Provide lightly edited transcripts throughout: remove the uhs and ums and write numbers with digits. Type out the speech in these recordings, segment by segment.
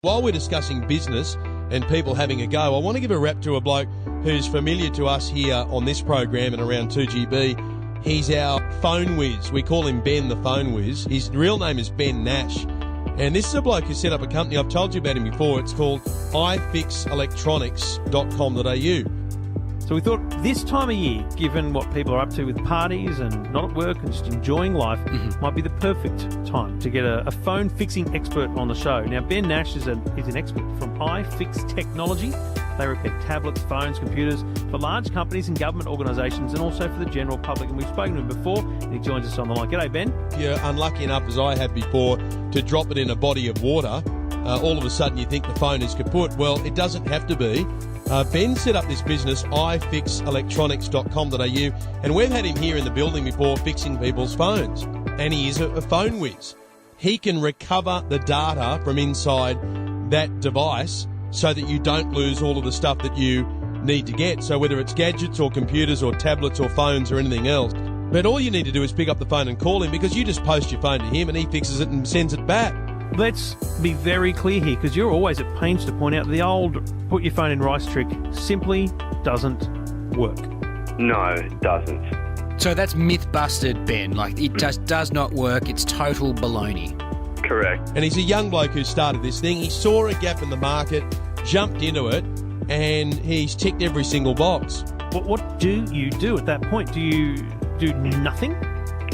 While we're discussing business and people having a go, I want to give a rap to a bloke who's familiar to us here on this program and around 2GB. He's our phone whiz. We call him Ben the Phone Whiz. His real name is Ben Nash. And this is a bloke who set up a company. I've told you about him before. It's called iFix Electronics.com.au. So we thought this time of year, given what people are up to with parties and not at work and just enjoying life, might be the perfect time to get a phone fixing expert on the show. Now, Ben Nash is an expert from iFix Technology. They repair tablets, phones, computers for large companies and government organisations and also for the general public. And we've spoken to him before and he joins us on the line. G'day, Ben. You're unlucky enough, as I have before, to drop it in a body of water. All of a sudden you think the phone is kaput. Well, it doesn't have to be. Ben set up this business, ifixelectronics.com.au, and we've had him here in the building before fixing people's phones. And he is a phone whiz. He can recover the data from inside that device so that you don't lose all of the stuff that you need to get. So whether it's gadgets or computers or tablets or phones or anything else. But all you need to do is pick up the phone and call him, because you just post your phone to him and he fixes it and sends it back. Let's be very clear here, because you're always at pains to point out the old put your phone in rice trick simply doesn't work. No, it doesn't. So that's myth busted, Ben. Like, it just does not work. It's total baloney. Correct. And he's a young bloke who started this thing. He saw a gap in the market, jumped into it, and he's ticked every single box. What do you do at that point? Do you do nothing?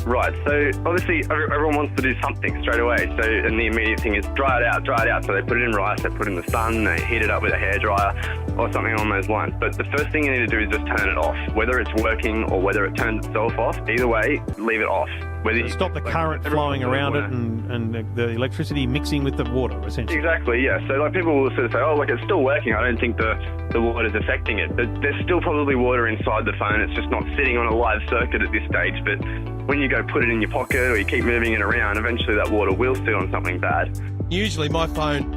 Right, so obviously everyone wants to do something straight away. So, and the immediate thing is dry it out. So they put it in rice, they put it in the sun, they heat it up with a hairdryer or something along those lines. But the first thing you need to do is just turn it off. Whether it's working or whether it turns itself off, either way, leave it off. So stop the current flowing around it and the electricity mixing with the water, essentially. Exactly, yeah. So like people will sort of say, oh, like it's still working. I don't think the water's affecting it. But there's still probably water inside the phone. It's just not sitting on a live circuit at this stage. But when you go put it in your pocket or you keep moving it around, eventually that water will sit on something bad. Usually my phone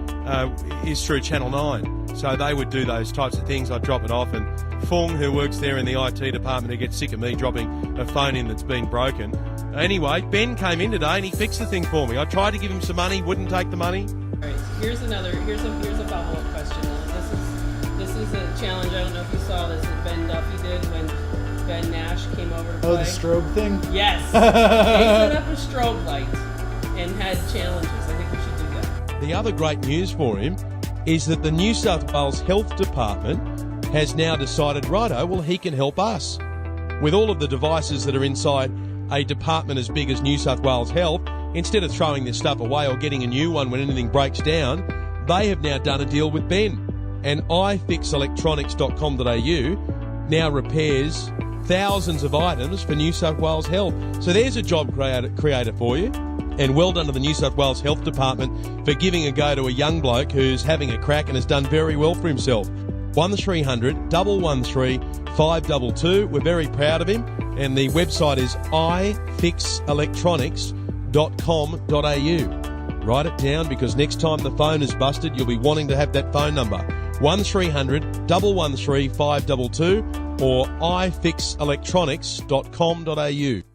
is through Channel 9, so they would do those types of things. I'd drop it off, and Fung, who works there in the IT department, who gets sick of me dropping a phone in that's been broken. Anyway, Ben came in today and he fixed the thing for me. I tried to give him some money, wouldn't take the money. All right, here's a follow-up question. This is a challenge. I don't know if you saw this that Ben Duffy did when Ben Nash came over to play. Oh, the strobe thing? Yes. They set up a strobe light and had challenges. I think we should do that. The other great news for him is that the New South Wales Health Department has now decided, righto, well, he can help us. With all of the devices that are inside a department as big as New South Wales Health, instead of throwing this stuff away or getting a new one when anything breaks down, they have now done a deal with Ben. And ifixelectronics.com.au now repairs thousands of items for New South Wales Health. So there's a job creator for you. And well done to the New South Wales Health Department for giving a go to a young bloke who's having a crack and has done very well for himself. 1300 113 522. We're very proud of him. And the website is ifixelectronics.com.au. Write it down, because next time the phone is busted, you'll be wanting to have that phone number. 1300 113 522 or ifixelectronics.com.au.